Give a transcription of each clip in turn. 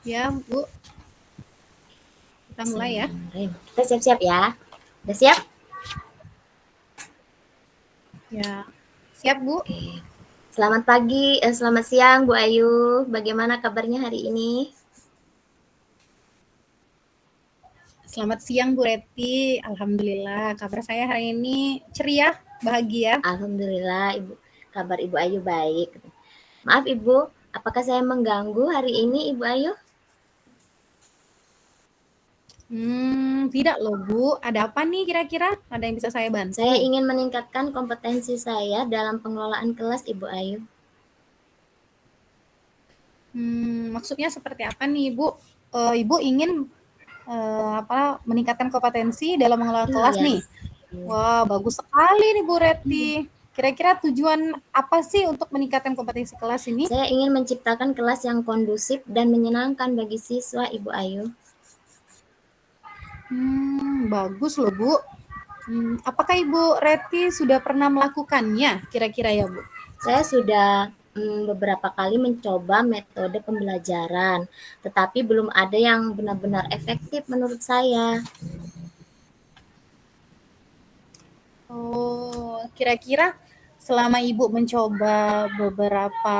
Ya, Bu, kita mulai ya. Bismillahirrahmanirrahim. Kita siap-siap ya. Udah siap? Ya, siap, Bu. Oke. Selamat pagi, selamat siang Bu Ayu. Bagaimana kabarnya hari ini? Selamat siang, Bu Reti. Alhamdulillah, kabar saya hari ini ceria, bahagia. Alhamdulillah Ibu, kabar Ibu Ayu baik. Maaf Ibu, apakah saya mengganggu hari ini Ibu Ayu? Tidak loh, Bu. Ada apa nih kira-kira? Ada yang bisa saya bantu? Saya ingin meningkatkan kompetensi saya dalam pengelolaan kelas Ibu Ayu. Maksudnya seperti apa nih, Bu? Ibu ingin meningkatkan kompetensi dalam mengelola kelas Iya, nih. Wah, bagus sekali nih Bu Reti. Kira-kira tujuan apa sih untuk meningkatkan kompetensi kelas ini? Saya ingin menciptakan kelas yang kondusif dan menyenangkan bagi siswa Ibu Ayu. Bagus loh Bu. Apakah Ibu Reti sudah pernah melakukannya kira-kira ya Bu? Saya sudah beberapa kali mencoba metode pembelajaran, tetapi belum ada yang benar-benar efektif menurut saya. Oh, kira-kira selama Ibu mencoba beberapa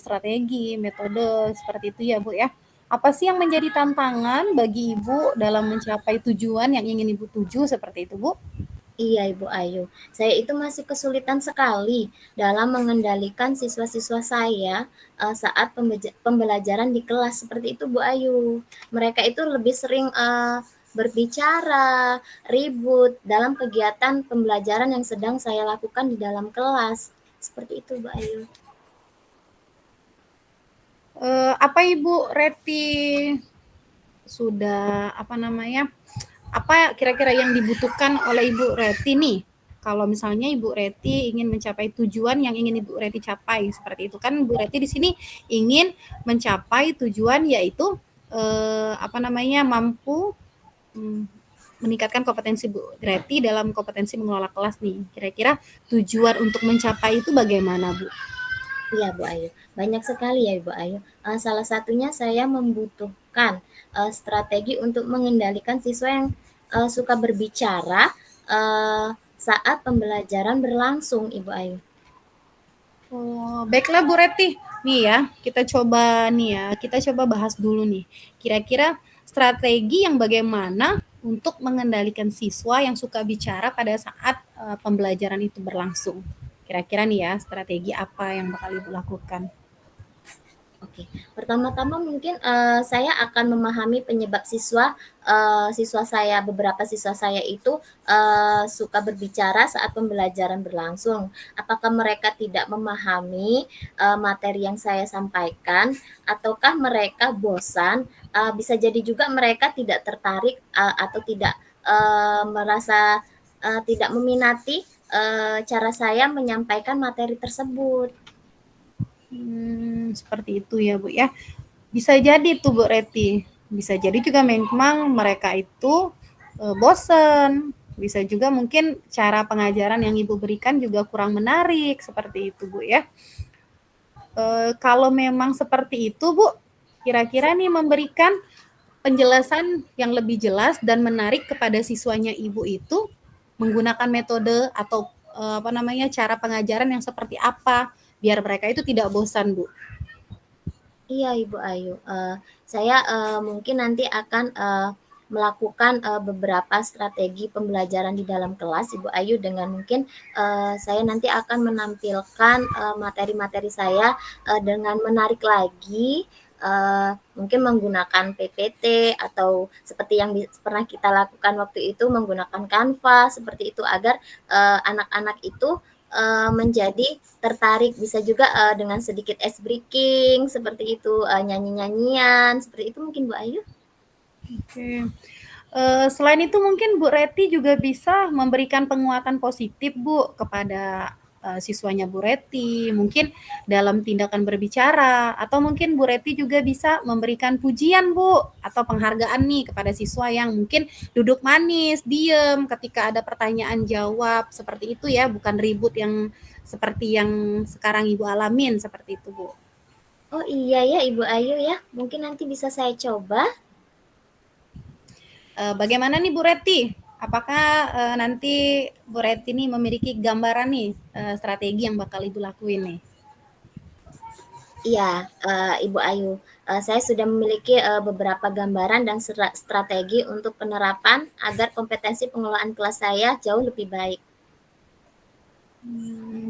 strategi, metode seperti itu ya Bu ya. Apa sih yang menjadi tantangan bagi Ibu dalam mencapai tujuan yang ingin Ibu tuju seperti itu Bu? Iya, Ibu Ayu. Saya itu masih kesulitan sekali dalam mengendalikan siswa-siswa saya saat pembelajaran di kelas seperti itu, Bu Ayu. Mereka itu lebih sering berbicara, ribut dalam kegiatan pembelajaran yang sedang saya lakukan di dalam kelas. Seperti itu, Bu Ayu. Apa Ibu Reti sudah apa kira-kira yang dibutuhkan oleh Ibu Reti nih? Kalau misalnya Ibu Reti ingin mencapai tujuan yang ingin Ibu Reti capai seperti itu kan Ibu Reti di sini ingin mencapai tujuan yaitu mampu meningkatkan kompetensi Bu Reti dalam kompetensi mengelola kelas nih. Kira-kira tujuan untuk mencapai itu bagaimana Bu? Iya, Bu Ayu. Banyak sekali ya, Bu Ayu. Salah satunya saya membutuhkan strategi untuk mengendalikan siswa yang suka berbicara saat pembelajaran berlangsung, Ibu Ayu. Oh, baiklah Bu Reti. Nih ya, kita coba bahas dulu nih. Kira-kira strategi yang bagaimana untuk mengendalikan siswa yang suka bicara pada saat pembelajaran itu berlangsung. Kira-kira nih ya, strategi apa yang bakal Ibu lakukan? Oke, pertama-tama mungkin saya akan memahami penyebab beberapa siswa saya itu suka berbicara saat pembelajaran berlangsung. Apakah mereka tidak memahami materi yang saya sampaikan, ataukah mereka bosan? Bisa jadi juga mereka tidak tertarik atau tidak merasa tidak meminati cara saya menyampaikan materi tersebut. Seperti itu ya Bu ya. Bisa jadi tuh Bu Reti. Bisa jadi juga memang mereka itu bosen. Bisa juga mungkin cara pengajaran yang Ibu berikan juga kurang menarik seperti itu Bu ya. Kalau memang seperti itu Bu, kira-kira nih memberikan penjelasan yang lebih jelas dan menarik kepada siswanya Ibu itu menggunakan metode atau cara pengajaran yang seperti apa biar mereka itu tidak bosan Bu. Iya, Ibu Ayu. Saya mungkin nanti akan melakukan beberapa strategi pembelajaran di dalam kelas, Ibu Ayu, dengan mungkin saya nanti akan menampilkan materi-materi saya dengan menarik lagi, mungkin menggunakan PPT atau seperti yang pernah kita lakukan waktu itu menggunakan Canva, seperti itu agar anak-anak itu menjadi tertarik. Bisa juga dengan sedikit ice breaking seperti itu, nyanyi-nyanyian seperti itu mungkin Bu Ayu. Oke. Selain itu mungkin Bu Reti juga bisa memberikan penguatan positif Bu kepada siswanya Bu Reti, mungkin dalam tindakan berbicara atau mungkin Bu Reti juga bisa memberikan pujian Bu atau penghargaan nih kepada siswa yang mungkin duduk manis, diem ketika ada pertanyaan jawab seperti itu ya, bukan ribut yang seperti yang sekarang Ibu alamin seperti itu Bu. Oh iya ya Ibu Ayu ya, mungkin nanti bisa saya coba. Bagaimana nih Bu Reti? Apakah nanti Bu Reti nih memiliki gambaran nih strategi yang bakal Ibu lakuin nih? Iya, Ibu Ayu, saya sudah memiliki beberapa gambaran dan strategi untuk penerapan agar kompetensi pengelolaan kelas saya jauh lebih baik.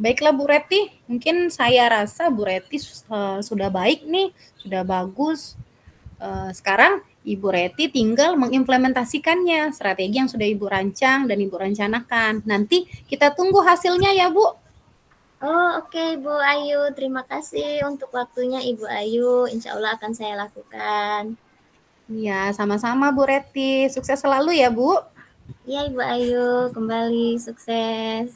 Baiklah Bu Reti, mungkin saya rasa Bu Reti sudah baik nih, sudah bagus. Sekarang Ibu Reti tinggal mengimplementasikannya, strategi yang sudah Ibu rancang dan Ibu rencanakan. Nanti kita tunggu hasilnya ya Bu. Oh oke Bu Ayu, terima kasih untuk waktunya Ibu Ayu, insya Allah akan saya lakukan. Ya, sama-sama Bu Reti. Sukses selalu ya Bu. Iya Ibu Ayu, kembali sukses.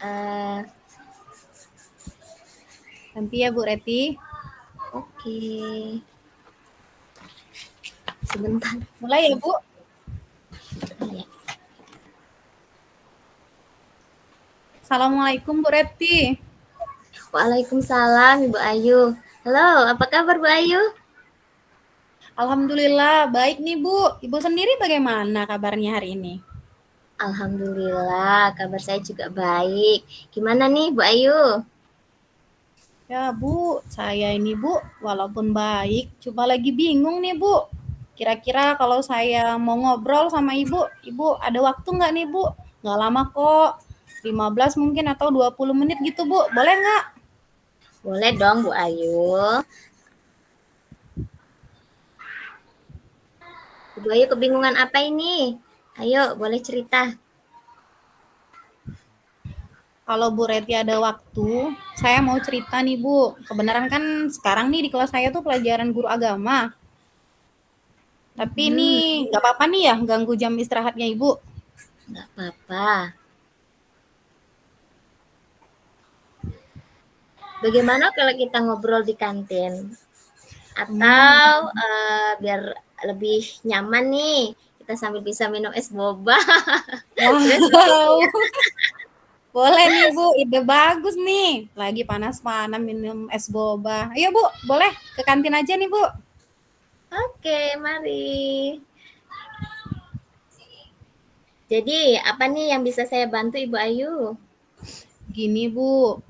Uh, Nanti ya Bu Reti. Oke, sebentar. Mulai ya Bu. Ya. Assalamualaikum Bu Reti. Waalaikumsalam Ibu Ayu. Halo, apa kabar Bu Ayu? Alhamdulillah baik nih Bu. Ibu sendiri bagaimana kabarnya hari ini? Alhamdulillah, kabar saya juga baik. Gimana nih Bu Ayu? Ya Bu, saya ini Bu, walaupun baik, cuma lagi bingung nih Bu. Kira-kira kalau saya mau ngobrol sama Ibu, Ibu ada waktu nggak nih Bu? Nggak lama kok, 15 mungkin atau 20 menit gitu Bu, boleh nggak? Boleh dong Bu Ayu. Ibu Ayu kebingungan apa ini? Ayo, boleh cerita. Kalau Bu Reti ada waktu, saya mau cerita nih Bu. Kebenaran kan sekarang nih di kelas saya tuh pelajaran guru agama. Tapi ini Hmm, nggak apa-apa nih ya ganggu jam istirahatnya Ibu. nggak apa-apa. Bagaimana kalau kita ngobrol di kantin? Hmm. Atau biar lebih nyaman nih, kita sambil bisa minum es boba. Terus Wow, boleh nih Bu, ide bagus nih. Lagi panas-panas minum es boba. Ayo Bu, boleh ke kantin aja nih Bu. oke, mari. Jadi, apa nih yang bisa saya bantu Ibu Ayu? Gini Bu,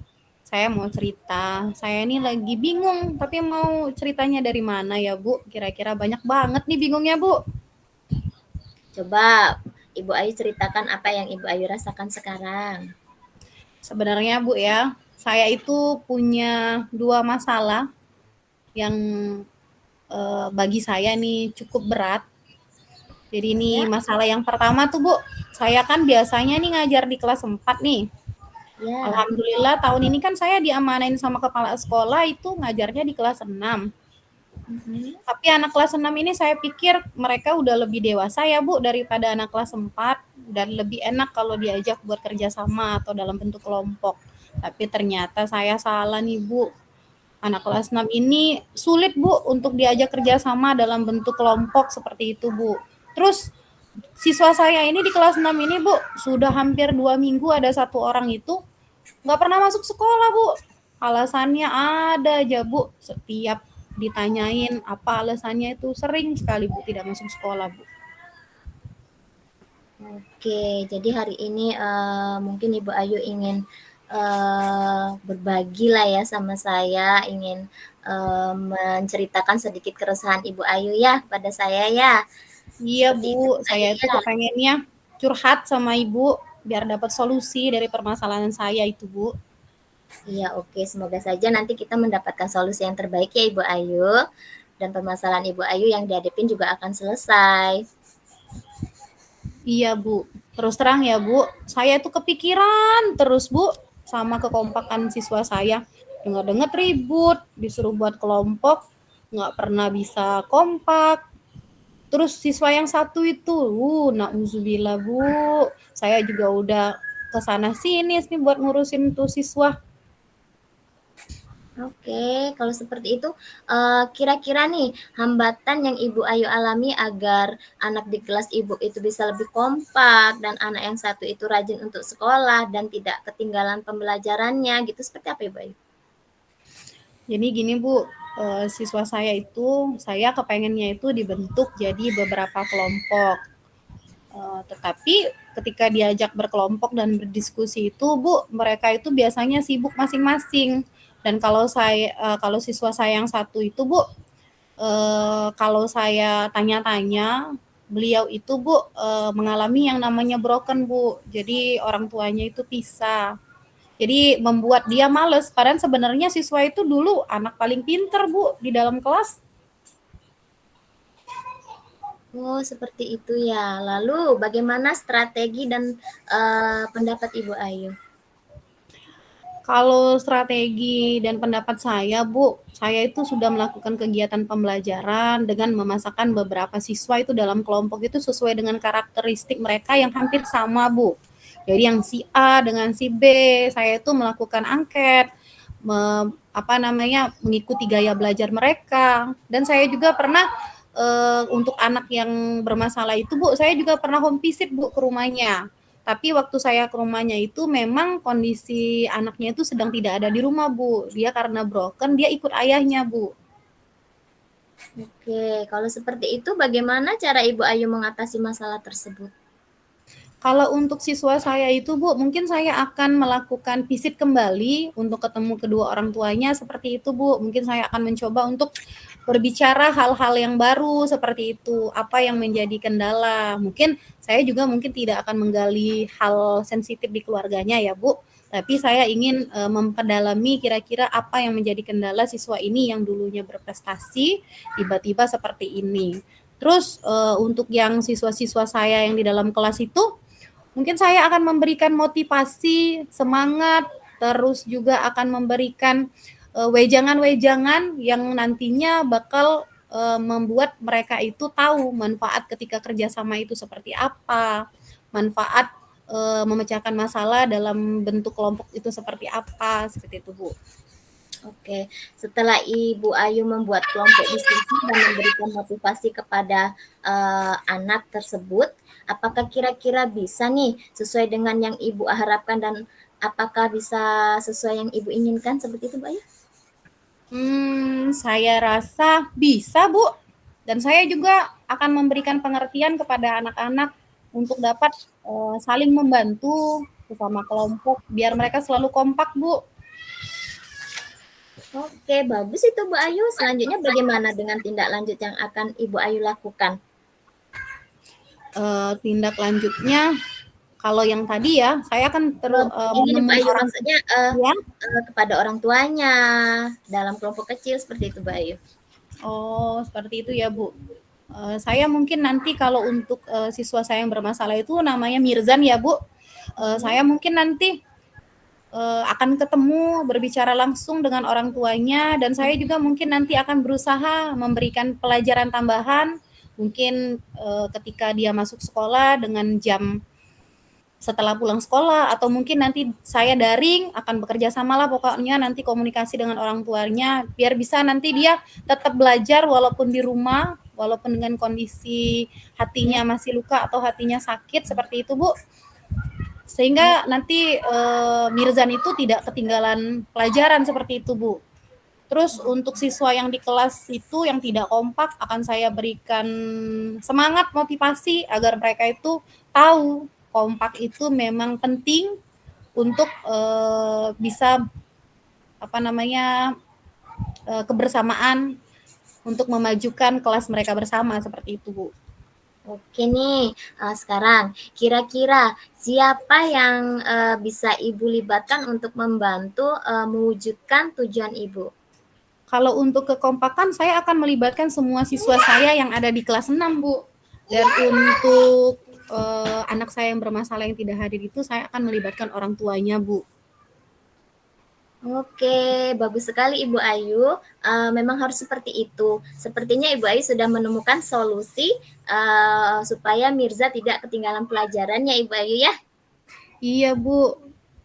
saya mau cerita. Saya ini lagi bingung, tapi mau ceritanya dari mana ya Bu? Kira-kira banyak banget nih bingungnya Bu. Coba Ibu Ayu ceritakan apa yang Ibu Ayu rasakan sekarang. Sebenarnya Bu ya, saya itu punya dua masalah yang bagi saya nih cukup berat. Jadi ini Ya, masalah yang pertama tuh Bu, saya kan biasanya nih ngajar di kelas 4 nih. ya. Alhamdulillah tahun ini kan saya diamanain sama kepala sekolah itu ngajarnya di kelas 6. Mhm. Tapi anak kelas 6 ini saya pikir mereka udah lebih dewasa ya Bu daripada anak kelas 4 dan lebih enak kalau diajak buat kerja sama atau dalam bentuk kelompok. Tapi ternyata saya salah nih Bu. Anak kelas 6 ini sulit Bu untuk diajak kerja sama dalam bentuk kelompok seperti itu Bu. Terus siswa saya ini di kelas 6 ini Bu, sudah hampir 2 minggu ada satu orang itu nggak pernah masuk sekolah Bu. Alasannya ada aja Bu, setiap ditanyain apa alasannya itu sering sekali Bu tidak masuk sekolah Bu. Oke, jadi hari ini mungkin Ibu Ayu ingin berbagi lah ya sama saya, ingin menceritakan sedikit keresahan Ibu Ayu ya pada saya ya. Iya Seperti Bu, itu Ibu saya Ayu itu ya. kepengennya curhat sama Ibu biar dapat solusi dari permasalahan saya itu Bu. Iya, oke. Semoga saja nanti kita mendapatkan solusi yang terbaik ya Ibu Ayu. Dan permasalahan Ibu Ayu yang dihadapin juga akan selesai. Iya Bu, terus terang ya Bu, saya itu kepikiran terus Bu sama kekompakan siswa saya. Dengar-dengar ribut, disuruh buat kelompok, nggak pernah bisa kompak. Terus siswa yang satu itu, na'udzubillah Bu, saya juga udah kesana sini nih buat ngurusin tuh siswa. Oke, kalau seperti itu, kira-kira nih hambatan yang Ibu Ayu alami agar anak di kelas Ibu itu bisa lebih kompak dan anak yang satu itu rajin untuk sekolah dan tidak ketinggalan pembelajarannya gitu, seperti apa Ibu Ayu? Jadi gini Bu, siswa saya itu, saya kepengennya itu dibentuk jadi beberapa kelompok. Tetapi ketika diajak berkelompok dan berdiskusi itu, Bu, mereka itu biasanya sibuk masing-masing. Dan kalau siswa saya yang satu itu, Bu, kalau saya tanya-tanya, beliau itu, Bu, mengalami yang namanya broken, Bu. Jadi orang tuanya itu pisah. Jadi membuat dia males. Padahal sebenarnya siswa itu dulu anak paling pinter, Bu, di dalam kelas. Oh, seperti itu ya. Lalu bagaimana strategi dan pendapat Ibu Ayu? Kalau strategi dan pendapat saya, Bu, saya itu sudah melakukan kegiatan pembelajaran dengan memasakkan beberapa siswa itu dalam kelompok itu sesuai dengan karakteristik mereka yang hampir sama, Bu. Jadi yang si A dengan si B, saya itu melakukan angket, mengikuti gaya belajar mereka. Dan saya juga pernah untuk anak yang bermasalah itu, Bu, saya juga pernah home visit, Bu, ke rumahnya. Tapi waktu saya ke rumahnya itu memang kondisi anaknya itu sedang tidak ada di rumah, Bu. Dia karena broken, dia ikut ayahnya, Bu. Oke, kalau seperti itu bagaimana cara Ibu Ayu mengatasi masalah tersebut? Kalau untuk siswa saya itu, Bu, mungkin saya akan melakukan visit kembali untuk ketemu kedua orang tuanya seperti itu, Bu. Mungkin saya akan mencoba untuk berbicara hal-hal yang baru seperti itu, apa yang menjadi kendala. Mungkin saya juga mungkin tidak akan menggali hal sensitif di keluarganya ya, Bu. Tapi saya ingin memperdalami kira-kira apa yang menjadi kendala siswa ini yang dulunya berprestasi tiba-tiba seperti ini. Terus untuk yang siswa-siswa saya yang di dalam kelas itu mungkin saya akan memberikan motivasi, semangat, terus juga akan memberikan wejangan-wejangan yang nantinya bakal membuat mereka itu tahu manfaat ketika kerjasama itu seperti apa, manfaat memecahkan masalah dalam bentuk kelompok itu seperti apa, seperti itu Bu. Oke, setelah Ibu Ayu membuat kelompok diskusi dan memberikan motivasi kepada anak tersebut, apakah kira-kira bisa nih sesuai dengan yang Ibu harapkan dan apakah bisa sesuai yang Ibu inginkan seperti itu, Bu Ayu? Saya rasa bisa, Bu. Dan saya juga akan memberikan pengertian kepada anak-anak untuk dapat saling membantu sesama kelompok biar mereka selalu kompak, Bu. Oke, bagus itu Bu Ayu. Selanjutnya bagaimana dengan tindak lanjut yang akan Ibu Ayu lakukan? Tindak lanjutnya kalau yang tadi ya, saya akan Ini Bu menemui Ayu orang maksudnya tua. kepada orang tuanya dalam kelompok kecil seperti itu Bu Ayu. Oh, seperti itu ya, Bu. Saya mungkin nanti kalau untuk siswa saya yang bermasalah itu namanya Mirzan ya, Bu. Saya mungkin nanti akan ketemu, berbicara langsung dengan orang tuanya, dan saya juga mungkin nanti akan berusaha memberikan pelajaran tambahan, mungkin ketika dia masuk sekolah dengan jam setelah pulang sekolah, atau mungkin nanti saya daring akan bekerja sama lah pokoknya nanti komunikasi dengan orang tuanya biar bisa nanti dia tetap belajar walaupun di rumah, walaupun dengan kondisi hatinya masih luka atau hatinya sakit seperti itu Bu, sehingga nanti Mirzan itu tidak ketinggalan pelajaran seperti itu Bu. Terus untuk siswa yang di kelas itu yang tidak kompak akan saya berikan semangat motivasi agar mereka itu tahu kompak itu memang penting untuk bisa kebersamaan untuk memajukan kelas mereka bersama seperti itu Bu. Oke nih, sekarang kira-kira siapa yang bisa Ibu libatkan untuk membantu mewujudkan tujuan Ibu? Kalau untuk kekompakan saya akan melibatkan semua siswa saya yang ada di kelas 6 Bu. Dan untuk anak saya yang bermasalah yang tidak hadir itu saya akan melibatkan orang tuanya Bu. Oke, bagus sekali Ibu Ayu. Memang harus seperti itu. Sepertinya Ibu Ayu sudah menemukan solusi supaya Mirza tidak ketinggalan pelajarannya Ibu Ayu ya. Iya Bu,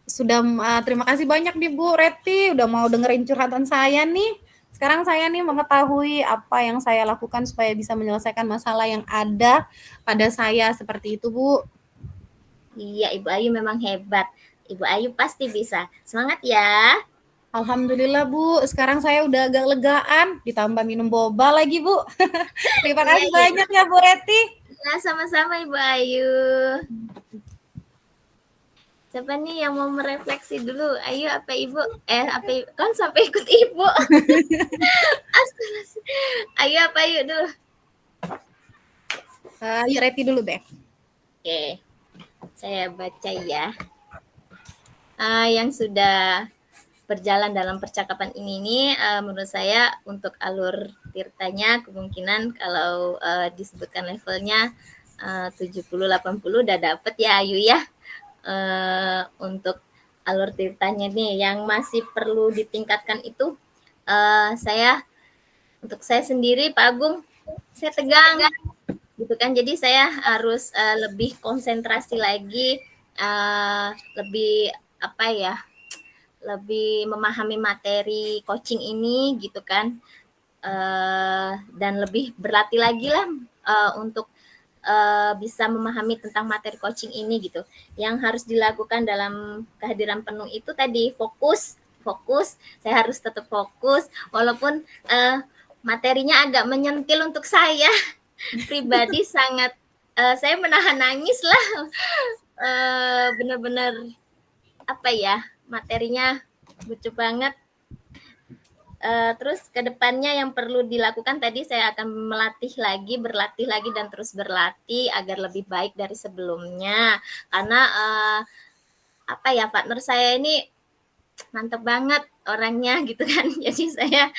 Terima kasih banyak nih Bu Reti, udah mau dengerin curhatan saya nih. Sekarang saya nih mengetahui apa yang saya lakukan supaya bisa menyelesaikan masalah yang ada pada saya seperti itu Bu. Iya, Ibu Ayu memang hebat. Ibu Ayu pasti bisa. Semangat ya. Alhamdulillah Bu, sekarang saya udah agak legaan, ditambah minum boba lagi Bu. Terima Iya, kasih iya. banyak ya Bu Reti. Ya, sama-sama Ibu Ayu. Siapa nih yang mau merefleksi dulu? Ayo, apa Ibu? Apa Ibu? Kan sampai ikut Ibu. Astaga. Ayo, apa Ayu dulu? Yuk Reti dulu deh. Oke, saya baca ya. Yang sudah berjalan dalam percakapan ini nih, menurut saya untuk alur tirtanya kemungkinan kalau disebutkan levelnya 70-80 udah dapet ya Ayu ya. Untuk alur tirtanya nih yang masih perlu ditingkatkan itu untuk saya sendiri Pak Agung, saya tegang gitu kan, jadi saya harus lebih konsentrasi lagi, lebih apa ya, lebih memahami materi coaching ini gitu kan, dan lebih berlatih lagi lah untuk bisa memahami tentang materi coaching ini gitu. Yang harus dilakukan dalam kehadiran penuh itu tadi fokus. Saya harus tetap fokus walaupun materinya agak menyentil untuk saya pribadi sangat. Saya menahan nangis lah. Benar-benar apa ya, materinya lucu banget. Terus kedepannya yang perlu dilakukan tadi saya akan berlatih lagi dan terus berlatih agar lebih baik dari sebelumnya. Karena apa ya, partner saya ini mantep banget orangnya gitu kan. Jadi saya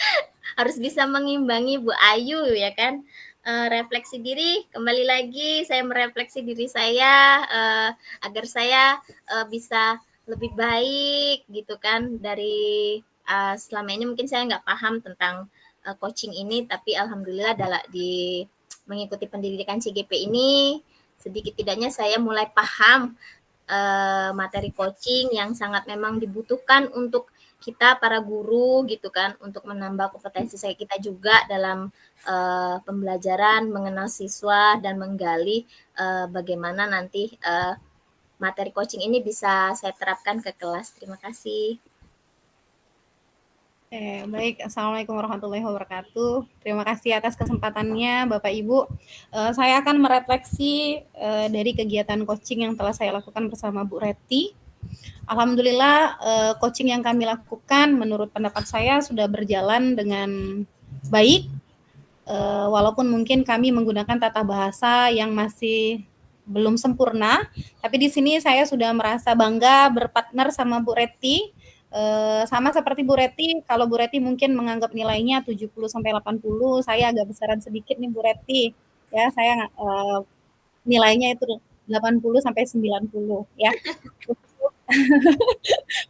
harus bisa mengimbangi Bu Ayu ya kan. Refleksi diri, kembali lagi saya merefleksi diri saya agar saya bisa lebih baik gitu kan dari selama ini mungkin saya nggak paham tentang coaching ini, tapi alhamdulillah di mengikuti pendidikan CGP ini sedikit tidaknya saya mulai paham materi coaching yang sangat memang dibutuhkan untuk kita para guru gitu kan, untuk menambah kompetensi saya kita juga dalam pembelajaran mengenal siswa dan menggali bagaimana nanti materi coaching ini bisa saya terapkan ke kelas. Terima kasih. Baik, Assalamualaikum warahmatullahi wabarakatuh. Terima kasih atas kesempatannya, Bapak Ibu. Saya akan merefleksi dari kegiatan coaching yang telah saya lakukan bersama Bu Reti. Alhamdulillah, coaching yang kami lakukan menurut pendapat saya sudah berjalan dengan baik, walaupun mungkin kami menggunakan tata bahasa yang masih belum sempurna, tapi di sini saya sudah merasa bangga berpartner sama Bu Reti. Sama seperti Bu Reti, kalau Bu Reti mungkin menganggap nilainya 70 sampai 80, saya agak besaran sedikit nih Bu Reti. Ya, saya nilainya itu 80 sampai 90 ya.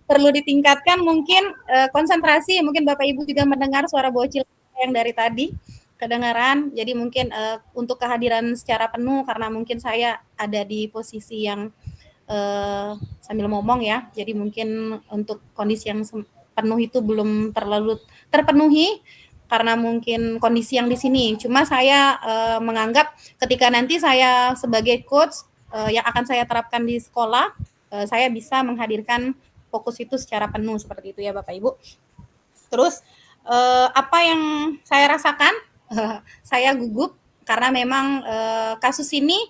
Perlu ditingkatkan mungkin konsentrasi, mungkin Bapak Ibu juga mendengar suara bocil yang dari tadi kedengaran. Jadi mungkin untuk kehadiran secara penuh karena mungkin saya ada di posisi yang sambil ngomong ya. Jadi mungkin untuk kondisi yang penuh itu belum terlalu terpenuhi karena mungkin kondisi yang di sini. Cuma saya menganggap ketika nanti saya sebagai coach yang akan saya terapkan di sekolah, saya bisa menghadirkan fokus itu secara penuh seperti itu ya Bapak Ibu. Terus apa yang saya rasakan? Saya gugup karena memang kasus ini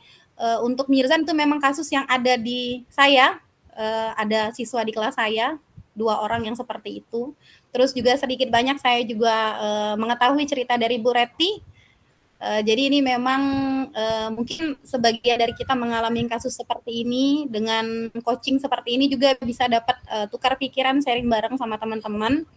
untuk Mirzan itu memang kasus yang ada di saya, ada siswa di kelas saya, 2 orang yang seperti itu. Terus juga sedikit banyak saya juga mengetahui cerita dari Bu Reti. Jadi ini memang mungkin sebagian dari kita mengalami kasus seperti ini, dengan coaching seperti ini juga bisa dapat tukar pikiran, sharing bareng sama teman-teman.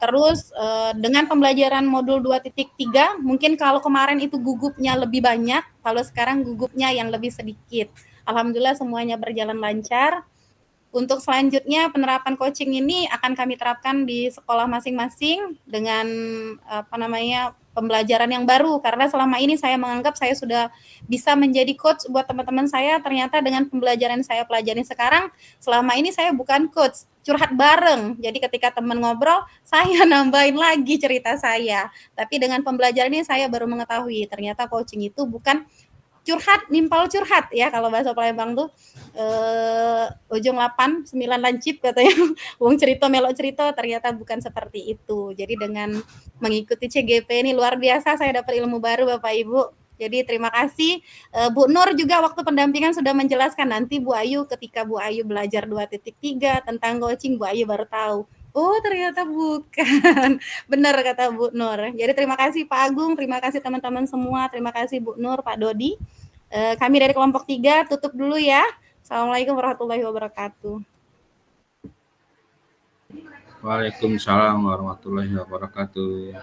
Terus dengan pembelajaran modul 2.3 mungkin kalau kemarin itu gugupnya lebih banyak, kalau sekarang gugupnya yang lebih sedikit. Alhamdulillah semuanya berjalan lancar. Untuk selanjutnya penerapan coaching ini akan kami terapkan di sekolah masing-masing dengan pembelajaran yang baru, karena selama ini saya menganggap saya sudah bisa menjadi coach buat teman-teman saya, ternyata dengan pembelajaran yang saya pelajari sekarang, selama ini saya bukan coach, curhat bareng. Jadi ketika teman ngobrol, saya nambahin lagi cerita saya. Tapi dengan pembelajaran ini saya baru mengetahui ternyata coaching itu bukan curhat, nimpal curhat ya kalau bahasa Palembang tuh ujung 8, 9 lancip katanya. Wong cerita melok cerita, ternyata bukan seperti itu. Jadi dengan mengikuti CGP ini luar biasa saya dapat ilmu baru Bapak Ibu. Jadi terima kasih Bu Nur juga waktu pendampingan sudah menjelaskan, nanti Bu Ayu ketika Bu Ayu belajar 2.3 tentang coaching, Bu Ayu baru tahu. Oh ternyata bukan. Benar kata Bu Nur. Jadi terima kasih Pak Agung, terima kasih teman-teman semua, terima kasih Bu Nur, Pak Dodi. Kami dari kelompok 3 tutup dulu ya. Assalamualaikum warahmatullahi wabarakatuh. Waalaikumsalam warahmatullahi wabarakatuh.